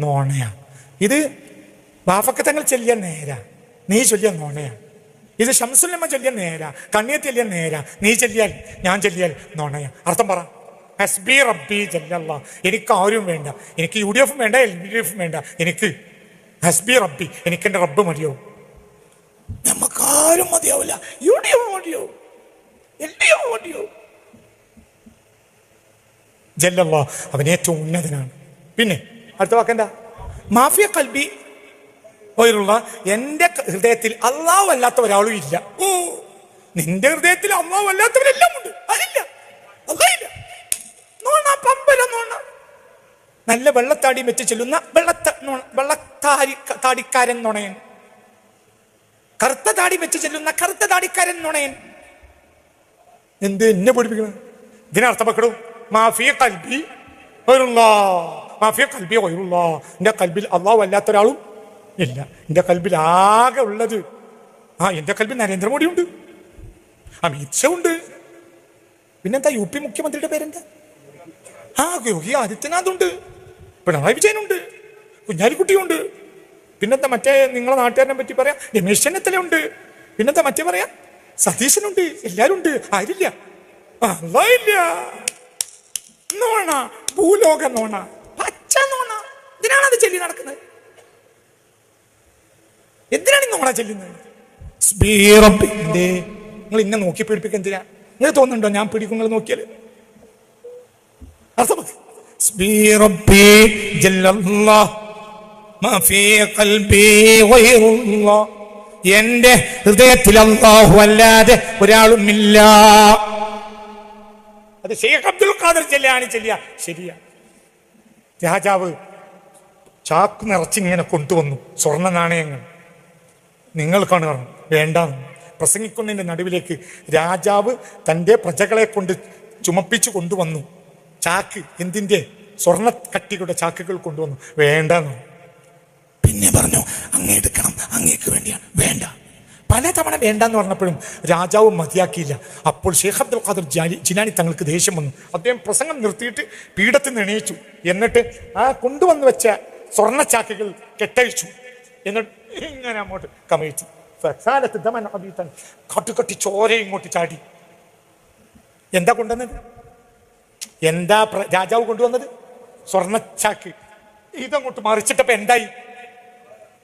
[SPEAKER 2] നോണയാ. ഇത് ബാഫക്ക തങ്ങൾ ചൊല്ലിയ നേരാ, നീ ചൊല്ലിയ നോണയാ. ഇത് ശംസുല്ലമ്മ ചൊല്ലിയ നേരാ, കണ്ണിയത്ത് ചൊല്ലിയ നേരാ, നീ ചൊല്ലിയാൽ, ഞാൻ ചൊല്ലിയാൽ നോണയാ. അർത്ഥം പറ. ഹസ്ബി റബ്ബി ജല്ലല്ലാഹ്. എനിക്ക് ആരും വേണ്ട, എനിക്ക് UDF വേണ്ട, LDF വേണ്ട, എനിക്ക് ഹസ്ബി റബ്ബി, എനിക്ക് എന്റെ റബ്ബ് മതിയോ.
[SPEAKER 1] നമുക്കാരും മതിയാവില്ല. UDF മതിയോ, LDF മതിയോ?
[SPEAKER 2] ജല്ലല്ലാഹ്, അവൻ ഏറ്റവും ഉന്നതനാണ്. പിന്നെ അടുത്ത വാക്കെന്താ? മാഫിയ കൽബി വൈറുള്ള. എന്റെ ഹൃദയത്തിൽ അള്ളാഹു അല്ലാത്ത ഒരാളും ഇല്ല. നിന്റെ ഹൃദയത്തിൽ അള്ളാഹു അല്ലാത്തവരെല്ലാം ഉണ്ട്. അതില്ല, അല്ലാഹില്ല. നോണ, പമ്പല നോണ. നല്ല വെള്ളത്താടി വെച്ച് ചെല്ലുന്ന വെള്ളത്താടിക്കാരൻ നുണയൻ, കറുത്ത താടി വെച്ച് ചെല്ലുന്ന കറുത്ത താടിക്കാരൻ നുണയൻ. എന്ത് എന്നെ പഠിപ്പിക്കണം? ഇതിനർത്ഥം വെക്കടും. Mafia കൽബി വൈറുല്ലാഹ്, mafia കൽബി വൈറുല്ലാഹ്. എന്റെ കൽബിൽ അള്ളാഹു അല്ലാത്ത ഒരാളും ഇല്ല. എന്റെ കൽബിൽ ആകെ ഉള്ളത്, എന്റെ കൽബിൽ നരേന്ദ്രമോദി ഉണ്ട്, അമിത് ഷാ ഉണ്ട്, പിന്നെന്താ UP മുഖ്യമന്ത്രിയുടെ പേരെന്താ? യോഗി ആദിത്യനാഥ് ഉണ്ട്, പിണറായി വിജയനുണ്ട്, കുഞ്ഞാലിക്കുട്ടിയുണ്ട്, പിന്നെന്താ മറ്റേ നിങ്ങളെ നാട്ടുകാരനെ പറ്റി പറയാം രമേശ് ചെന്നിത്തല ഉണ്ട്, പിന്നെന്താ മറ്റേ പറയാ സതീശനുണ്ട്. എല്ലാരും ഉണ്ട്, ആരില്ല? അല്ലാഹില്ല. നോണ, ഭൂലോക നോണ, പച്ച നോണ. ഇതിനാണത് ചൊല്ലി നടക്കുന്നത്. എന്തിനാണ് ഈ നോണ ചെല്ലുന്നത്? നിങ്ങൾ ഇന്നെ നോക്കി പീഡിപ്പിക്കുക എന്തിനാ? നിങ്ങൾ തോന്നുന്നുണ്ടോ ഞാൻ പീഡിക്കും നിങ്ങൾ നോക്കിയാല്? എന്റെ ഹൃദയത്തിൽ അല്ലാഹു അല്ലാതെ ഒരാളുമില്ല. അത് ശൈഖ് അബ്ദുൽ ഖാദർ ചെല്ലിയാണ് ചെല്ലിയ ശരിയാ. രാജാവ് ചാക്ക് നിറച്ചിങ്ങനെ കൊണ്ടുവന്നു സ്വർണ്ണ നാണയങ്ങൾ. നിങ്ങൾ കാണുക വേണ്ടാന്ന് പ്രസംഗിക്കുന്നതിന്റെ നടുവിലേക്ക് രാജാവ് തൻ്റെ പ്രജകളെ കൊണ്ട് ചുമപ്പിച്ചു കൊണ്ടുവന്നു. ചാക്ക് എന്തിന്റെ? സ്വർണ്ണ കട്ടികളുടെ ചാക്കുകൾ കൊണ്ടുവന്നു. വേണ്ടെന്ന്
[SPEAKER 1] പിന്നെ പറഞ്ഞു, അങ്ങേ എടുക്കണം, അങ്ങേക്ക് വേണ്ടിയാണ്. വേണ്ട.
[SPEAKER 2] പലതവണ വേണ്ടെന്ന് പറഞ്ഞപ്പോഴും രാജാവ് മതിയാക്കിയില്ല. അപ്പോൾ ശൈഖ് അബ്ദുൽ ഖാദർ ജിലാനി തങ്ങൾക്ക് ദേഷ്യം വന്നു. അദ്ദേഹം പ്രസംഗം നിർത്തിയിട്ട് പീഠത്തിൽ നിന്ന് എണീച്ചു. എന്നിട്ട് ആ കൊണ്ടുവന്ന് വെച്ച സ്വർണ്ണ ചാക്കുകൾ കെട്ടഴിച്ചു. എന്നിട്ട് ഇങ്ങനെ അങ്ങോട്ട് കമഴ്ത്തി. കട്ടുകട്ടി ചോര ഇങ്ങോട്ട് ചാടി. എന്താ കൊണ്ടുവന്നത്? എന്താ രാജാവ് കൊണ്ടുവന്നത്? സ്വർണ്ണച്ചാക്ക്. ഇതങ്ങോട്ട് മറിച്ചിട്ടപ്പോ എന്തായി?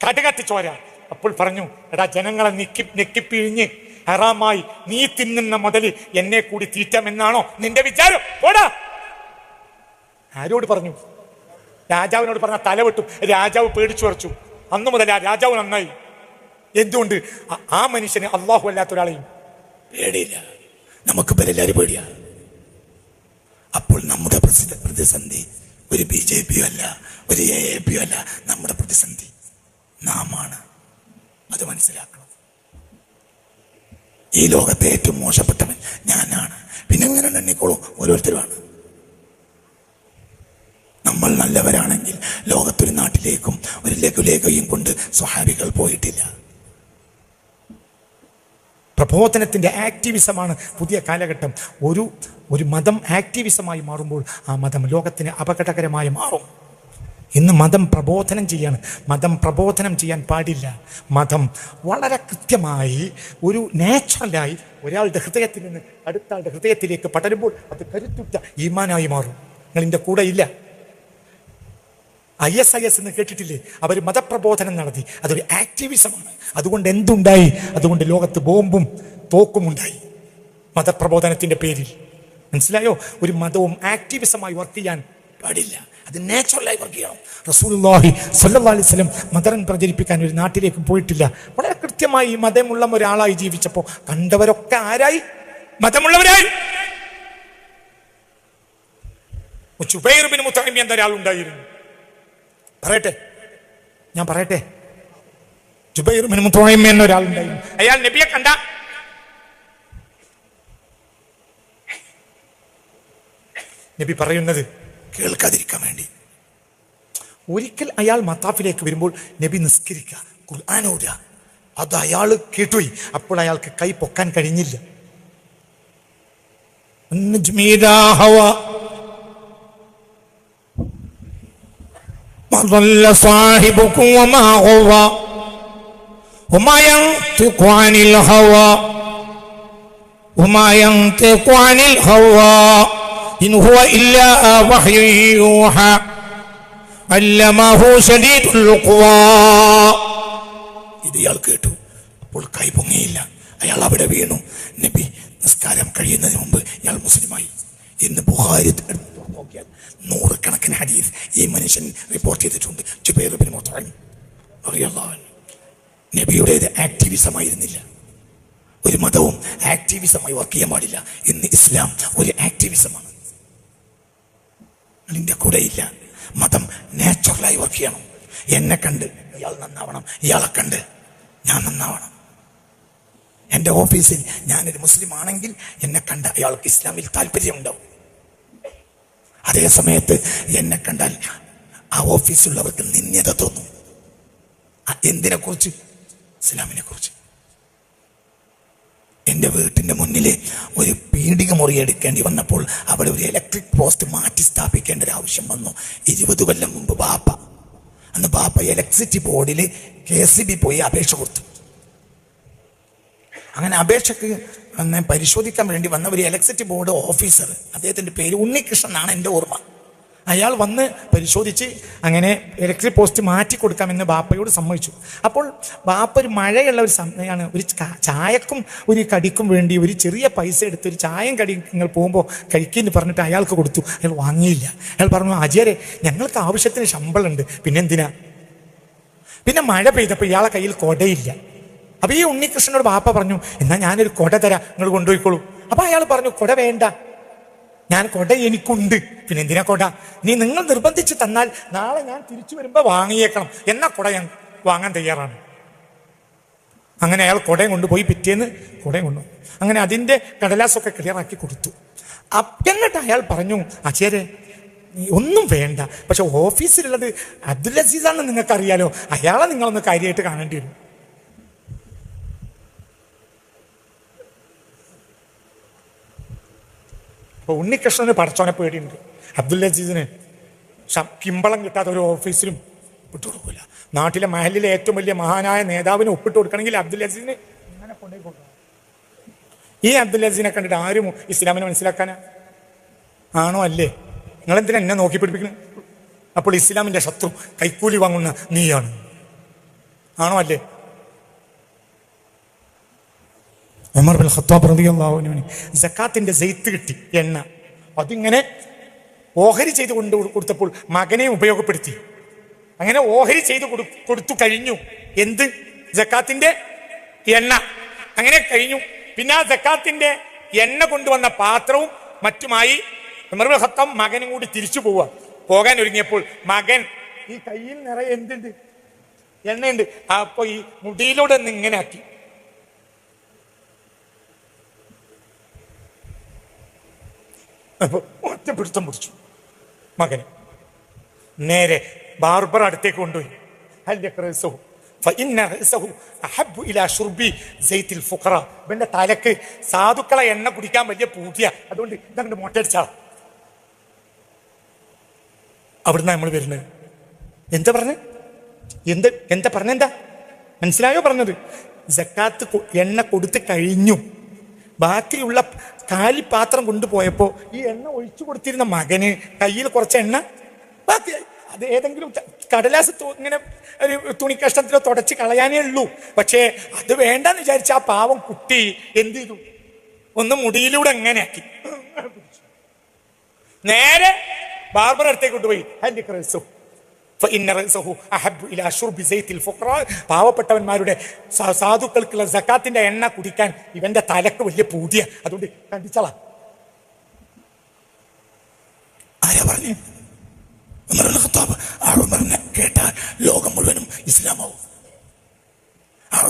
[SPEAKER 2] കടുകട്ടി ചോര. അപ്പോൾ പറഞ്ഞു, എടാ ജനങ്ങളെ നെക്കിപ്പിഴിഞ്ഞ് ഹറാമായി നീ തിന്നുന്ന മുതല് എന്നെ കൂടി തീറ്റാമെന്നാണോ നിന്റെ വിചാരം? പോടാ. ആരോട് പറഞ്ഞു? രാജാവിനോട് പറഞ്ഞ തലവെട്ടും. രാജാവ് പേടിച്ചു വരച്ചു. അന്നു മുതൽ ആ രാജാവ് നന്നായി. എന്തുകൊണ്ട്? ആ മനുഷ്യന് അള്ളാഹു അല്ലാത്ത ഒരാളെയും
[SPEAKER 1] പേടിയില്ല. നമുക്ക് എല്ലാവരും പേടിയാ. അപ്പോൾ നമ്മുടെ പ്രതിസന്ധി ഒരു BJP അല്ല, ഒരു AAP അല്ല. നമ്മുടെ പ്രതിസന്ധി നാമാണ്. അത് മനസ്സിലാക്കണം. ഈ ലോകത്തെ ഏറ്റവും മോശപ്പെട്ടവൻ ഞാനാണ്. പിന്നെ എങ്ങനെ എണ്ണിക്കോളും? ഓരോരുത്തരുമാണ്. നമ്മൾ നല്ലവരാണെങ്കിൽ ലോകത്തൊരു നാട്ടിലേക്കും ഒരു ലഘുലേഖയും കൊണ്ട് സ്വഹാബികൾ പോയിട്ടില്ല.
[SPEAKER 2] പ്രബോധനത്തിന്റെ ആക്ടിവിസമാണ് പുതിയ കാലഘട്ടം. ഒരു മതം ആക്ടിവിസമായി മാറുമ്പോൾ ആ മതം ലോകത്തിന് അപകടകരമായി മാറും. ഇന്ന് മതം പ്രബോധനം ചെയ്യാണ്. മതം പ്രബോധനം ചെയ്യാൻ പാടില്ല. മതം വളരെ കൃത്യമായി ഒരു നാച്ചുറലായി ഒരാളുടെ ഹൃദയത്തിൽ നിന്ന് അടുത്ത ആളുടെ ഹൃദയത്തിലേക്ക് പടരുമ്പോൾ അത് കരുത്തുറ്റ ഈമാനായി മാറും. നിങ്ങളിൻ്റെ കൂടെ ഇല്ല. ISIS എന്ന് കേട്ടിട്ടില്ലേ? അവർ മതപ്രബോധനം നടത്തി. അതൊരു ആക്ടിവിസമാണ്. അതുകൊണ്ട് എന്തുണ്ടായി? അതുകൊണ്ട് ലോകത്ത് ബോംബും തോക്കും ഉണ്ടായി മതപ്രബോധനത്തിന്റെ പേരിൽ. മനസ്സിലായോ? ഒരു മതവും ആക്ടിവിസമായി വർക്ക് ചെയ്യാൻ പാടില്ല. അത് നാച്ചുറലായി വർക്ക് ചെയ്യണം. റസൂലുള്ളാഹി സ്വല്ലല്ലാഹു അലൈഹി വസല്ലം മതം പ്രചരിപ്പിക്കാൻ ഒരു നാട്ടിലേക്ക് പോയിട്ടില്ല. വളരെ കൃത്യമായി മതമുള്ള ഒരാളായി ജീവിച്ചപ്പോൾ കണ്ടവരൊക്കെ ആരായി? മതമുള്ളവരായി. ജുബൈർ ബിൻ മുത്തഇം എന്ന ഒരാളുണ്ടായിരുന്നു. ഞാൻ പറയട്ടെ. ജുബൈർ ബിൻ മുത്തഇം എന്ന ഒരാളുണ്ടായിരുന്നു. അയാൾ നബിയെ കണ്ട നബി പറയുന്നത് കേൾക്കാതിരിക്കാൻ വേണ്ടി ഒരിക്കൽ അയാൾ മത്താഫിലേക്ക് വരുമ്പോൾ നബി നിസ്കരിക്കുക, ഖുർആൻ ഓതുക. അത് അയാൾ കേട്ടുപോയി. അപ്പോൾ അയാൾക്ക് കൈ പൊക്കാൻ കഴിഞ്ഞില്ല. إن هو إلا وحي يوحى علمه شديد القوى. ഇത് ഇയാൾ കേട്ടു. അപ്പോൾ കൈ പൊങ്ങിയില്ല. അയാൾ അവിടെ വീണു. നബി നിസ്കാരം കഴിയുന്നതിന് മുമ്പ് ഇയാൾ മുസ്ലിമായി. ഇന്ന് ബുഖാരി നോക്കിയാൽ നൂറുകണക്കിന് ഹദീസ് ഈ മനുഷ്യൻ റിപ്പോർട്ട് ചെയ്തിട്ടുണ്ട്. ജുബൈർ ബിൻ മുത്തഇം റളിയല്ലാഹു അൻഹു. നബിയുടേത് ആക്ടിവിസമായിരുന്നില്ല. ഒരു മതവും ആക്ടിവിസമായി വർക്ക് ചെയ്യാൻ പാടില്ല. ഇന്ന് ഇസ്ലാം ഒരു ആക്ടിവിസമാണ്. നിന്റെ കൂടെ ഇല്ല. മതം നാച്ചുറലായി വർക്ക് ചെയ്യണം. എന്നെ കണ്ട് ഇയാൾ നന്നാവണം, ഇയാളെ കണ്ട് ഞാൻ നന്നാവണം. എൻ്റെ ഓഫീസിൽ ഞാനൊരു മുസ്ലിം ആണെങ്കിൽ എന്നെ കണ്ട അയാൾക്ക് ഇസ്ലാമിൽ താല്പര്യമുണ്ടാവും. അതേ സമയത്ത് എന്നെ കണ്ടാൽ ആ ഓഫീസിലുള്ളവർക്ക് നിന്ദ്യത തോന്നും. എന്തിനെ കുറിച്ച്? ഇസ്ലാമിനെ കുറിച്ച്. എൻ്റെ വീട്ടിൻ്റെ മുന്നിൽ ഒരു പീഡിക മുറി എടുക്കേണ്ടി വന്നപ്പോൾ അവിടെ ഒരു ഇലക്ട്രിക് പോസ്റ്റ് മാറ്റി സ്ഥാപിക്കേണ്ട ഒരു ആവശ്യം വന്നു. 20 കൊല്ലം മുമ്പ് അന്ന് ബാപ്പ ഇലക്ട്രിസിറ്റി ബോർഡിൽ KCB പോയി അപേക്ഷ കൊടുത്തു. അങ്ങനെ അപേക്ഷക്ക് പരിശോധിക്കാൻ വേണ്ടി വന്ന ഒരു ഇലക്ട്രിസിറ്റി ബോർഡ് ഓഫീസർ, അദ്ദേഹത്തിൻ്റെ പേര് ഉണ്ണികൃഷ്ണൻ എന്നാണ് എൻ്റെ ഓർമ്മ. അയാൾ വന്ന് പരിശോധിച്ച് അങ്ങനെ ഇലക്ട്രിക് പോസ്റ്റ് മാറ്റി കൊടുക്കാമെന്ന് ബാപ്പയോട് സമ്മതിച്ചു. അപ്പോൾ ബാപ്പ ഒരു മഴയുള്ള ഒരു സമയമാണ്. ഒരു ചായക്കും ഒരു കടിക്കും വേണ്ടി ഒരു ചെറിയ പൈസ എടുത്ത് ഒരു ചായയും കടിയും നിങ്ങൾ പോകുമ്പോൾ കഴിക്കുമെന്ന് പറഞ്ഞിട്ട് അയാൾക്ക് കൊടുത്തു. അയാൾ വാങ്ങിയില്ല. അയാൾ പറഞ്ഞു, ആചാര്യ ഞങ്ങൾക്ക് ആവശ്യത്തിന് ശമ്പളമുണ്ട്, പിന്നെ എന്തിനാ? പിന്നെ മഴ പെയ്തപ്പോൾ ഇയാളെ കയ്യിൽ കൊടയില്ല. അപ്പൊ ഈ ഉണ്ണികൃഷ്ണനോട് ബാപ്പ പറഞ്ഞു, എന്നാൽ ഞാനൊരു കൊട തരാം, നിങ്ങൾ കൊണ്ടുപോയിക്കോളൂ. അപ്പൊ അയാൾ പറഞ്ഞു, കൊട വേണ്ട, ഞാൻ കൊട എനിക്കുണ്ട്, പിന്നെ എന്തിനാ കൊട? നിങ്ങൾ നിർബന്ധിച്ച് തന്നാൽ നാളെ ഞാൻ തിരിച്ചു വരുമ്പോ വാങ്ങിയേക്കണം, എന്നാ കൊട ഞാൻ വാങ്ങാൻ തയ്യാറാണ്. അങ്ങനെ അയാൾ കൊടയും കൊണ്ടുപോയി. പിറ്റേന്ന് കൊടയും കൊണ്ടുപോയി. അങ്ങനെ അതിന്റെ കടലാസൊക്കെ ക്ലിയറാക്കി കൊടുത്തു. എന്നിട്ട് അയാൾ പറഞ്ഞു, ആചാര്യ ഒന്നും വേണ്ട, പക്ഷെ ഓഫീസിലുള്ളത് അബ്ദുൽ അസീസാണെന്ന് നിങ്ങൾക്കറിയാലോ, അയാളെ നിങ്ങളൊന്ന് കാര്യമായിട്ട് കാണേണ്ടി വരും. അപ്പൊ ഉണ്ണികൃഷ്ണന് പടച്ചോനെ പേടിയുണ്ട്. അബ്ദുൽ അസീസിന് കിമ്പളം കിട്ടാത്ത ഒരു ഓഫീസിലും ഒപ്പിട്ട് കൊടുക്കില്ല. നാട്ടിലെ മഹലിലെ ഏറ്റവും വലിയ മഹാനായ നേതാവിന് ഒപ്പിട്ട് കൊടുക്കണമെങ്കിൽ അബ്ദുൽ അസീസിന് ഇങ്ങനെ കൊണ്ടേ കൊടുക്കണം. ഈ അബ്ദുൽ അസീസിനെ കണ്ടിട്ട് ആരും ഇസ്ലാമിനെ മനസ്സിലാക്കാനാ? ആണോ അല്ലേ? നിങ്ങളെന്തിനാ എന്നെ നോക്കി പിടിപ്പിക്കുന്നത്? അപ്പോൾ ഇസ്ലാമിന്റെ ശത്രു കൈക്കൂലി വാങ്ങുന്ന നീയാണ്. ആണോ അല്ലേ? ഉമർ ബിൻ ഖത്താബ് റളിയല്ലാഹു അൻഹു സക്കാത്തിന്റെ സൈത്ത് കിട്ടി, എണ്ണ, അതിങ്ങനെ ഓഹരി ചെയ്ത് കൊടുത്തപ്പോൾ മകനെ ഉപയോഗപ്പെടുത്തി. അങ്ങനെ ഓഹരി ചെയ്ത് കൊടുത്തു കഴിഞ്ഞു. എന്ത്? സക്കാത്തിന്റെ എണ്ണ. അങ്ങനെ കഴിഞ്ഞു. പിന്നെ ആ സക്കാത്തിന്റെ എണ്ണ കൊണ്ടുവന്ന പാത്രവും മറ്റുമായി ഉമർ ബിൻ ഖത്താബ് മകനും കൂടി തിരിച്ചു പോകാൻ ഒരുങ്ങിയപ്പോൾ മകൻ ഈ കയ്യിൽ നിറയെ എന്തുണ്ട്? എണ്ണയുണ്ട്. അപ്പൊ ഈ മുടിയിലൂടെ ഒന്ന് ഇങ്ങനെ ആക്കി. അപ്പൊ ഒറ്റപ്പിടുത്തം പിടിച്ചു മകന്. നേരെ ബാർബർ അടുത്തേക്ക് കൊണ്ടുപോയി. ഇവന്റെ തലക്ക് സാധുക്കളെ എണ്ണ കുടിക്കാൻ വലിയ പൂതിയ, അതുകൊണ്ട് ഇതങ്ങോട്ട് മൊട്ടടിച്ചാ. അവിടുന്ന് നമ്മൾ വരുന്നത്. എന്താ പറഞ്ഞ എന്താ പറഞ്ഞെന്താ മനസ്സിലായോ പറഞ്ഞത്? സക്കാത്ത് എണ്ണ കൊടുത്ത് കഴിഞ്ഞു. ബാക്കിയുള്ള കാലിപ്പാത്രം കൊണ്ടുപോയപ്പോ ഈ എണ്ണ ഒഴിച്ചു കൊടുത്തിരുന്ന മകന് കയ്യിൽ കുറച്ച് എണ്ണ ബാക്കിയായി. അത് ഏതെങ്കിലും കടലാസ് ഇങ്ങനെ ഒരു തുണിക്കഷ്ണത്തിലോ തുടച്ച് കളയാനേ ഉള്ളൂ. പക്ഷേ അത് വേണ്ടെന്ന് വിചാരിച്ച ആ പാവം കുട്ടി എന്ത് ചെയ്തു? ഒന്ന് മുടിയിലൂടെ എങ്ങനെ ആക്കി നേരെ ബാർബർ അടുത്തേക്ക് കൊണ്ടുപോയി. പാവപ്പെട്ടവന്മാരുടെ സാധുക്കൾക്കുള്ള സക്കാത്തിന്റെ എണ്ണ കുടിക്കാൻ ഇവന്റെ തലക്ക് വലിയ പൂതിയ. അതുകൊണ്ട് കണ്ടിച്ചളാ.
[SPEAKER 1] ആരാ പറഞ്ഞു? ഉമറിനെ കേട്ടാൽ ലോകം മുഴുവനും ഇസ്ലാമാവും.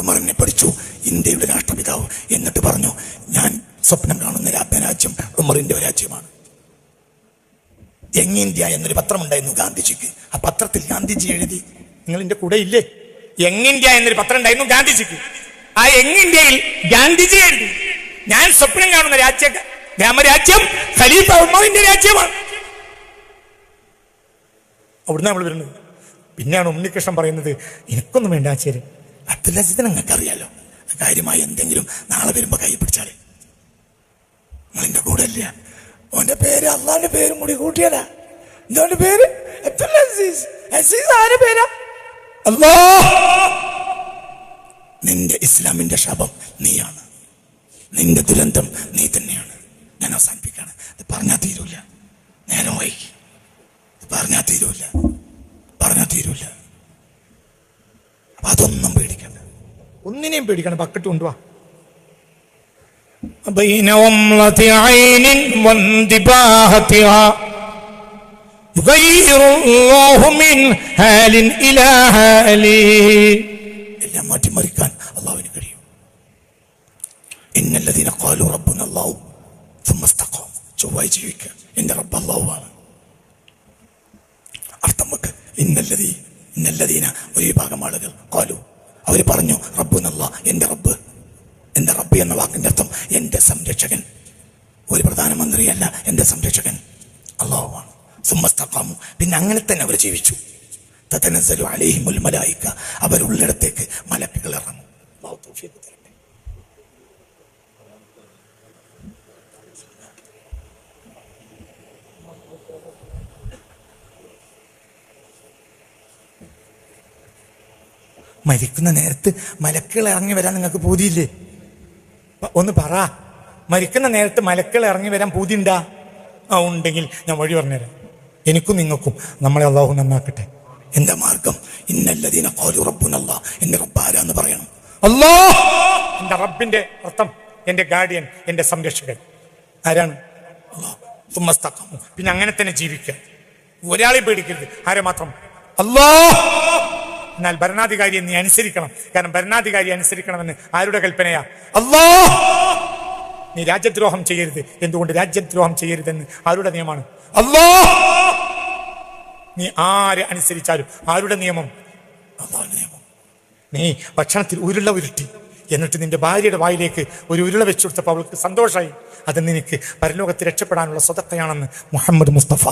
[SPEAKER 1] ഉമറിനെ പഠിച്ചു ഇന്ത്യയുടെ രാഷ്ട്രപിതാവ്. എന്നിട്ട് പറഞ്ഞു, ഞാൻ സ്വപ്നം കാണുന്ന രാജ്യം ഉമറിന്റെ രാജ്യമാണ്. യങ് ഇന്ത്യ എന്നൊരു പത്രമുണ്ടായിരുന്നു ഗാന്ധിജിക്ക്. ആ പത്രത്തിൽ ഗാന്ധിജി എഴുതി,
[SPEAKER 2] നിങ്ങൾ എന്റെ കൂടെ ഇല്ലേ? യങ് ഇന്ത്യ എന്നൊരു പത്രം ഉണ്ടായിരുന്നു ഗാന്ധിജിക്ക്. ആ യങ് ഇന്ത്യയിൽ ഗാന്ധിജി എഴുതി, ഞാൻ സ്വപ്നം കാണുന്ന രാമരാജ്യം ഖലീഫ ഉമറിന്റെ രാജ്യമാണ്. അവിടുന്ന് നമ്മൾ വരുന്നത്. പിന്നെയാണ് ഉണ്ണികൃഷ്ണൻ പറയുന്നത്, എനിക്കൊന്നും വേണ്ട ആശ്ചര്യം.
[SPEAKER 1] അബ്ദുൽ അസീസിനെ നിങ്ങൾക്ക് അറിയാലോ. കാര്യമായി എന്തെങ്കിലും നാളെ വരുമ്പോ കൈ പിടിച്ചാലേ. നിങ്ങളെന്റെ കൂടെ ഇല്ല. ഓന്റെ പേര് അള്ളാന്റെ പേരും കൂടി കൂട്ടിയതാ. എന്തോന്റെ പേര്? അബ്ദുൽ അസീസ്. അസീസ് ആരുടെ പേരാ? അല്ലാ. നിന്റെ ഇസ്ലാമിന്റെ ശാപം നീയാണ്. നിന്റെ ദുരന്തം നീ തന്നെയാണ്. ഞാൻ അവസാനിപ്പിക്കാണ്. ഇത് പറഞ്ഞാൽ തീരൂല. നേരം വൈകി. പറഞ്ഞാൽ തീരൂല. അപ്പൊ അതൊന്നും പേടിക്കണ്ട.
[SPEAKER 2] ഒന്നിനെയും പേടിക്കണം. ബക്കറ്റ് കൊണ്ടുവാ.
[SPEAKER 1] എല്ലാം മാറ്റിമറിക്കാൻ അള്ളാഹുവിന് കഴിയും. ഇന്നല്ലദീന ഖാലു റബ്ബുന അല്ലാഹു സുമ്മ ഇസ്തഖാമു. ചൊവ്വായി ജീവിക്കുക. എന്റെ റബ്ബ് അല്ലാഹുവാണ്. അർത്ഥം വെക്ക്. ഇന്നല്ലദീന ഒരു വിഭാഗം ആളുകൾ ഖാലു, അവർ പറഞ്ഞു റബ്ബുനല്ലാഹ്, എന്റെ റബ്ബ് എന്ന വാക്കിന്റെ അർത്ഥം എന്റെ സംരക്ഷകൻ. ഒരു പ്രധാനമന്ത്രിയല്ല, എന്റെ സംരക്ഷകൻ അല്ലാഹുവാണ്. സുമ്മ ഇസ്തഖാമു, പിന്നെ അങ്ങനെ തന്നെ അവർ ജീവിച്ചു. തതനസ്സലു അലൈഹിമുൽ മലായിക, അവരുള്ളിടത്തേക്ക് മലക്കുകൾ ഇറങ്ങും. അല്ലാഹു തൗഫീഖ് തരട്ടെ.
[SPEAKER 2] മരിക്കുന്ന നേരത്ത് മലക്കുകൾ ഇറങ്ങി വരാൻ നിങ്ങൾക്ക് പൂതിയില്ലേ? ഒന്ന് പറ. മരിക്കുന്ന നേരത്ത് മലക്കുകൾ ഇറങ്ങി വരാൻ പൂതിയുണ്ടാ? ഉണ്ടെങ്കിൽ ഞാൻ വഴി പറഞ്ഞുതരാം. എനിക്കും നിങ്ങൾക്കും. നമ്മളെ അള്ളാഹു നന്നാക്കട്ടെ.
[SPEAKER 1] എന്താ മാർഗം? ഇന്നല്ലദീന ഖാലു റബ്ബുനല്ലാഹ്, എന്റെ റബ്ബ് ആരാന്ന് പറയണം.
[SPEAKER 2] അല്ലാഹ്. എന്റെ റബ്ബിന്റെ അർത്ഥം എന്റെ ഗാർഡിയൻ, എന്റെ സംരക്ഷകൻ ആരാണ്? അല്ലാഹ്. സുമ്മ ഇസ്തഖാമു, പിന്നെ അങ്ങനെ തന്നെ ജീവിക്കുക. ഒരാളെ പേടിക്കരുത്. ആരെ മാത്രം? അല്ലാഹ്. എന്നാൽ ഭരണാധികാരിയെ നീ അനുസരിക്കണം. കാരണം ഭരണാധികാരി അനുസരിക്കണമെന്ന് ആരുടെ കൽപ്പനയാ? അല്ലാഹ്. നീ രാജ്യദ്രോഹം ചെയ്യരുത്. എന്തുകൊണ്ട് രാജ്യദ്രോഹം ചെയ്യരുതെന്ന് ആരുടെ നിയമമാണ്? അല്ലാഹ്. നീ ആരെ അനുസരിച്ചാലും ആരുടെ നിയമം? അല്ലാഹുവിന്റെ നിയമം. നീ ഭക്ഷണത്തിൽ ഉരുള ഉരുട്ടി, എന്നിട്ട് നിന്റെ ഭാര്യയുടെ വായിലേക്ക് ഒരു ഉരുള വെച്ചു കൊടുത്തപ്പോൾ അവൾക്ക് സന്തോഷമായി. അത് നിനക്ക് പരലോകത്ത് രക്ഷപ്പെടാനുള്ള സ്വതക്കയാണെന്ന് മുഹമ്മദ് മുസ്തഫ.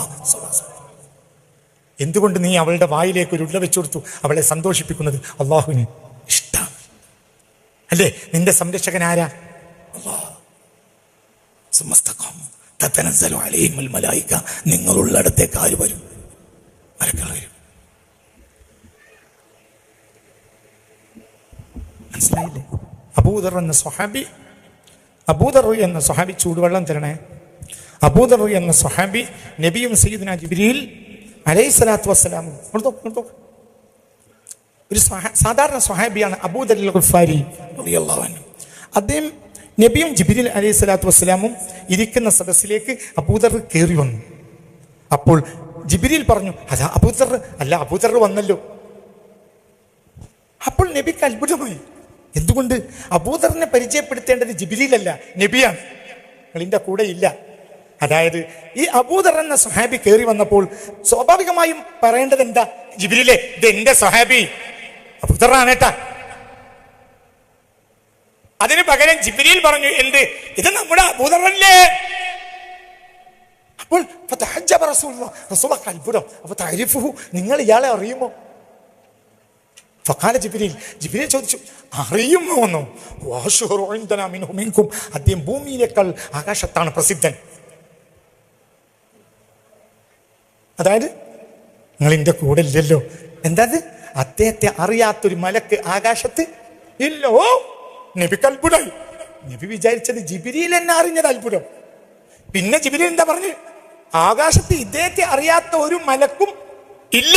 [SPEAKER 2] എന്തുകൊണ്ട് നീ അവളുടെ വായിലേക്ക് ഒരു ഉരുള വെച്ചു കൊടുത്തു? അവളെ സന്തോഷിപ്പിക്കുന്നത് അള്ളാഹുവിന് ഇഷ്ടം അല്ലേ? നിന്റെ സംരക്ഷകൻ ആരാ? അല്ലാഹ്. തതനസ്സലു അലൈഹിമുൽ മലായിക, നിങ്ങളുള്ളിടത്തേക്ക് ആര് വരും? മലക്കുകൾ വരും. മനസ്സിലായില്ലേ? അബൂദർ എന്ന സ്വഹാബി ചൂടുവെള്ളം തരണേ. അബൂദർ എന്ന സ്വഹാബി നബിയും സയ്യിദുനാ ജിബ്രീൽ അലൈഹിസ്സലാത്തു വസ്സലാമും ഒരു സാധാരണ സ്വഹാബിയാണ് അബൂദർ അൽ ഗുഫാരി റളിയല്ലാഹു അൻഹു. അദ്ദേഹം നബിയും ജിബ്രീൽ അലൈഹിസ്സലാത്തു വസ്സലാമും ഇരിക്കുന്ന സദസ്സിലേക്ക് അബൂദർ കയറി വന്നു. അപ്പോൾ ജിബ്രീൽ പറഞ്ഞു, അതാ അബൂദർ. അല്ല, അബൂദർ വന്നല്ലോ. അപ്പോൾ നബിക്ക് അത്ഭുതമായി. എന്തുകൊണ്ട്? അബൂദറിനെ പരിചയപ്പെടുത്തേണ്ടത് ജിബ്രീലല്ല, നബിയാണ്. നിങ്ങളിന്റെ കൂടെ ഇല്ല. അതായത് ഈ അബൂദർ എന്ന സ്വഹാബി കയറി വന്നപ്പോൾ സ്വാഭാവികമായും പറയേണ്ടത് എന്താ? ജിബ്രീലേ, ഇത് എന്റെ സ്വഹാബി അബൂദറാണേട്ടാ. അതിന് പകരം ജിബ്രീൽ പറഞ്ഞു, എന്ത്? ഇത് നമ്മുടെ അബൂദറല്ലേ? അപ്പോൾ ഫഅജബ റസൂലുള്ളാഹ് അത്ഭുതം. അപ്പോൾ തഅരിഫുഹു, നിങ്ങൾ ഇയാളെ അറിയുമോ? ഫഖാല ജിബ്രീൽ ചോദിച്ചു, അറിയുമോ എന്നോ? വഅശ്ഹറു ഇൻദനാ മിൻഹു മിൻകും, അദ്ദേഹം ഭൂമിയിലേക്കാൾ ആകാശത്താണ് പ്രസിദ്ധൻ. അതായത് നിങ്ങൾ എൻ്റെ കൂടെ ഇല്ലല്ലോ. എന്താ അദ്ദേഹത്തെ അറിയാത്തൊരു മലക്ക് ആകാശത്ത് ഇല്ലോ? നബിക്ക് അത്ഭുതമായി. നബി വിചാരിച്ചത് ജിബ്രീൽ എന്നെ അറിഞ്ഞത് അത്ഭുതം. പിന്നെ ജിബ്രീൽ എന്താ പറഞ്ഞു? ആകാശത്ത് ഇദ്ദേഹത്തെ അറിയാത്ത ഒരു മലക്കും ഇല്ല.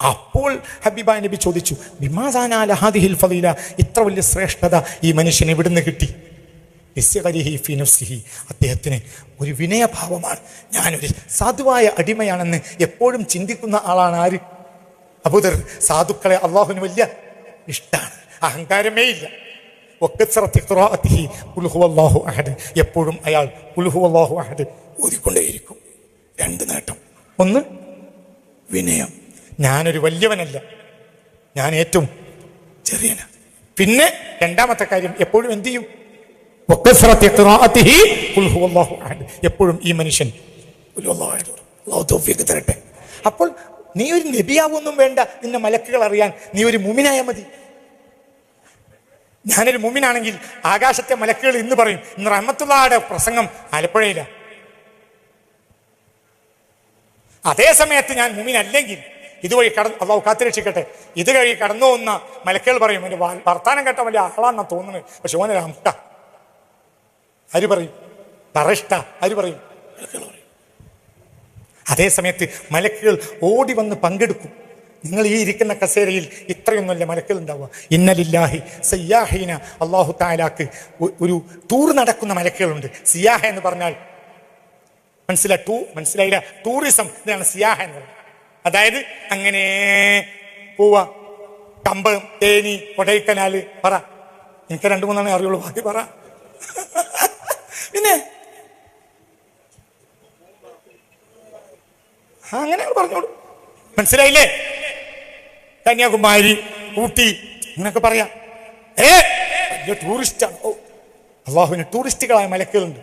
[SPEAKER 2] അപ്പോൾ ഹബീബായ നബി ചോദിച്ചു, ബിമാസാനാല ഹാദിഹിൽ ഫളീല, ഇത്ര വലിയ ശ്രേഷ്ഠത ഈ മനുഷ്യന് എവിടുന്ന് കിട്ടി? അദ്ദേഹത്തിന് ഒരു വിനയഭാവമാണ്. ഞാനൊരു സാധുവായ അടിമയാണെന്ന് എപ്പോഴും ചിന്തിക്കുന്ന ആളാണ് ആര്? അബൂദർ. സാധുക്കളെ അള്ളാഹുവിന് വലിയ ഇഷ്ടമാണ്, അഹങ്കാരമേ ഇല്ല. എപ്പോഴും അയാൾ ഖുൽ ഹുവല്ലാഹു അഹദ് ഓതിക്കൊണ്ടേയിരിക്കും. രണ്ട് നേട്ടം. ഒന്ന്, വിനയം. ഞാനൊരു വലിയവനല്ല, ഞാൻ ഏറ്റവും ചെറിയന. പിന്നെ രണ്ടാമത്തെ കാര്യം, എപ്പോഴും എന്ത് ചെയ്യും? എപ്പോഴും ഈ മനുഷ്യൻ തരട്ടെ. അപ്പോൾ നീ ഒരു നബിയാവൊന്നും വേണ്ട, നിന്നെ മലക്കുകൾ അറിയാൻ. നീ ഒരു മുഅ്മിനായ മതി. ഞാനൊരു മുഅ്മിനാണെങ്കിൽ ആകാശത്തെ മലക്കുകൾ ഇന്ന് പറയും, ഇന്ന് റഹ്മത്തുള്ളാഹിയുടെ പ്രസംഗം ആലപ്പുഴയില. അതേ സമയത്ത് ഞാൻ മുഅ്മിനല്ലെങ്കിൽ ഇതുവഴി അള്ളാഹു കാത്തുരക്ഷിക്കട്ടെ, ഇത് കഴി കടന്നു പോകുന്ന മലക്കുകൾ പറയും, എൻ്റെ വർത്താനം കേട്ട വലിയ ആളാണെന്നാ തോന്നുന്നത്, പക്ഷെ ഓനൊരു അംട്ട. ആര് പറയും? പറഷ്ട. ആര് പറയും? മലക്കുകൾ പറയും. അതേ സമയത്ത് മലക്കുകൾ ഓടി വന്ന് പങ്കെടുക്കും. നിങ്ങൾ ഈ ഇരിക്കുന്ന കസേരയിൽ ഇത്രയൊന്നുമല്ല മലക്കുകൾ ഉണ്ടാവുക. ഇന്നലില്ലാഹി സയ്യാഹീന, അള്ളാഹു തആലാക്ക് ഒരു ടൂർ നടക്കുന്ന മലക്കുകളുണ്ട്. സിയാഹ എന്ന് പറഞ്ഞാൽ മനസ്സിലായില്ല, ടൂറിസം. ഇതാണ് സിയാഹ എന്ന് പറയുന്നത്. അതായത് അങ്ങനെ പോവാ. കമ്പം, തേനി, കൊടൈക്കനാല്. പറ, എനിക്ക് 2-3 അറിയുള്ളൂ, ബാക്കി പറ. പിന്നെ അങ്ങനെ പറഞ്ഞോളൂ. മനസ്സിലായില്ലേ? കന്യാകുമാരി, ഊട്ടി അങ്ങനൊക്കെ പറയാം. വലിയ ടൂറിസ്റ്റാണ്. ഓ, അള്ളാഹുവിന് ടൂറിസ്റ്റുകളായ മലക്കുകളുണ്ട്.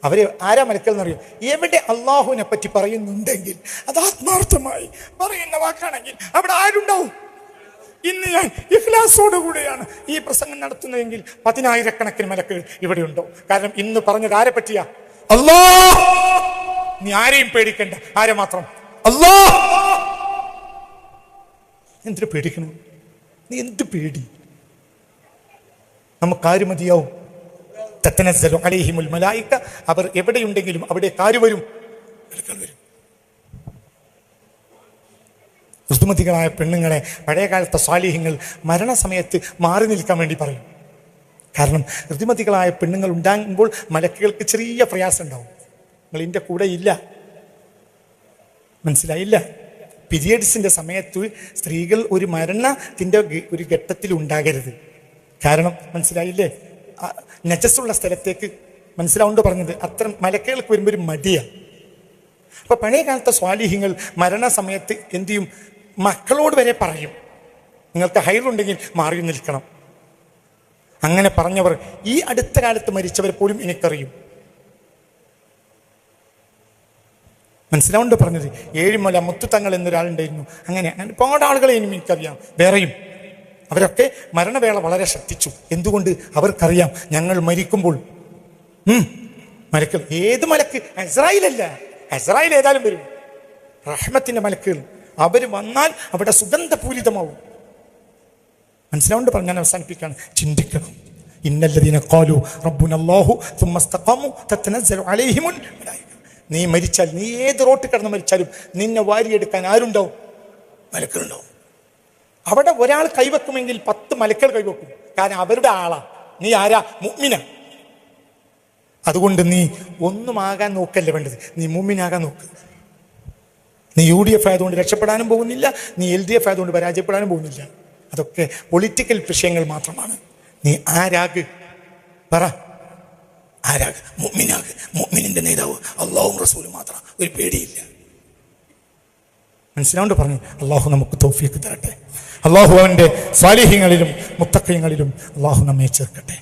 [SPEAKER 2] അവര് ആരാ മലക്കുകൾ എന്നറിയോ? എവിടെ അള്ളാഹുവിനെ പറ്റി പറയുന്നുണ്ടെങ്കിൽ, അത് ആത്മാർത്ഥമായി പറയുന്ന വാക്കാണെങ്കിൽ അവിടെ ആരുണ്ടാവും? ഇന്ന് ഞാൻ ഇഖ്ലാസോടുകൂടെയാണ് ഈ പ്രസംഗം നടത്തുന്നതെങ്കിൽ 10,000 മലക്കുകൾ ഇവിടെ ഉണ്ടോ? കാരണം ഇന്ന് പറഞ്ഞത് ആരെ പറ്റിയാ? അല്ലാഹ്. നീ ആരെയും പേടിക്കണ്ട. ആരെ മാത്രം? അല്ലാഹ്. എന്തിനു പേടിക്കണം? നീ എന്ത് പേടി? നമുക്കാര് മതിയാവും? തതനസ്സലു അലൈഹിമുൽ മലായിക, അവർ എവിടെയുണ്ടെങ്കിലും അവിടെ ആര് വരും? മലക്കുകൾ വരും. ഋതുമതികളായ പെണ്ണുങ്ങളെ പഴയകാലത്തെ സ്വാലിഹ്യങ്ങൾ മരണസമയത്ത് മാറി നിൽക്കാൻ വേണ്ടി പറയും. കാരണം ഋതുമതികളായ പെണ്ണുങ്ങൾ ഉണ്ടാകുമ്പോൾ മലക്കുകൾക്ക് ചെറിയ പ്രയാസം ഉണ്ടാവും. നിങ്ങൾ എൻ്റെ കൂടെ ഇല്ല, മനസ്സിലായില്ല? പീരിയഡ്സിൻ്റെ സമയത്ത് സ്ത്രീകൾ ഒരു മരണത്തിൻ്റെ ഒരു ഘട്ടത്തിൽ ഉണ്ടാകരുത്. കാരണം മനസ്സിലായില്ലേ? നജസ്സുള്ള സ്ഥലത്തേക്ക്, മനസ്സിലാവുണ്ട് പറഞ്ഞത്. അത്ര മലക്കുകൾക്ക് വരുമ്പോൾ ഒരു മടിയാണ്. അപ്പൊ പഴയ കാലത്തെ സ്വാലിഹ്യങ്ങൾ മരണസമയത്ത് എന്ത് ചെയ്യും? മക്കളോട് വരെ പറയും, നിങ്ങൾക്ക് ഹൈറുണ്ടെങ്കിൽ മാറി നിൽക്കണം. അങ്ങനെ പറഞ്ഞവർ ഈ അടുത്ത കാലത്ത് മരിച്ചവർ പോലും എനിക്കറിയും. മനസ്സിലാവുണ്ട് പറഞ്ഞത്. ഏഴിമല മുത്തുതങ്ങൾ എന്നൊരാളുണ്ടായിരുന്നു. അങ്ങനെ ഒരുപാട് ആളുകളെ എനിക്കറിയാം, വേറെയും. അവരൊക്കെ മരണവേള വളരെ ശ്രദ്ധിച്ചു. എന്തുകൊണ്ട്? അവർക്കറിയാം ഞങ്ങൾ മരിക്കുമ്പോൾ മലക്കുകൾ, ഏത് മലക്ക്? ഇസ്രായേലല്ല, ഇസ്രായേൽ ഏതായാലും വരും. റഹ്മത്തിന്റെ മലക്കുകൾ, അവർ വന്നാൽ അവിടെ സുഗന്ധപൂരിതമാവും. മനസ്സിലാവുണ്ട് പറഞ്ഞ് ഞാൻ അവസാനിപ്പിക്കുകയാണ്. ചിന്തിക്കണം. ഇന്നല്ലദീന ഖാലു റബ്ബുനല്ലാഹു സുമ്മ ഇസ്തഖാമു തതനസ്സലു അലൈഹിമുൽ മലായിക. നീ മരിച്ചാൽ, നീ ഏത് റോട്ടിൽ കിടന്ന് മരിച്ചാലും നിന്നെ വാരിയെടുക്കാൻ ആരുണ്ടാവും? മലക്കുകളുണ്ടാവും. അവിടെ ഒരാൾ കൈവെക്കുമെങ്കിൽ 10 മലക്കുകൾ കൈവെക്കും. കാരണം അവരുടെ ആളാ. നീ ആരാ? മുഅ്മിന. അതുകൊണ്ട് നീ ഒന്നും ആകാൻ നോക്കല്ലേ വേണ്ടത്, നീ മുഅ്മിനാകാൻ നോക്ക്. നീ UDF ആയതുകൊണ്ട് രക്ഷപ്പെടാനും പോകുന്നില്ല, നീ LDF ആയതുകൊണ്ട് പരാജയപ്പെടാനും പോകുന്നില്ല. അതൊക്കെ പൊളിറ്റിക്കൽ വിഷയങ്ങൾ മാത്രമാണ്. നീ ആരാഗ്? പറ, ആരാഗ്? മുഅ്മിനാഗ്. മുഅ്മിനിന്റെ നേതാവ് അല്ലാഹുവും റസൂലും മാത്രം. ഒരു പേടിയില്ല. മനസ്സിലാവുണ്ട് പറഞ്ഞു. അള്ളാഹു നമുക്ക് തൗഫീഖ് തരട്ടെ. അള്ളാഹു അവന്റെ സ്വാലിഹ്യങ്ങളിലും മുത്തഖീങ്ങളിലും അള്ളാഹു നമ്മെ ചേർക്കട്ടെ.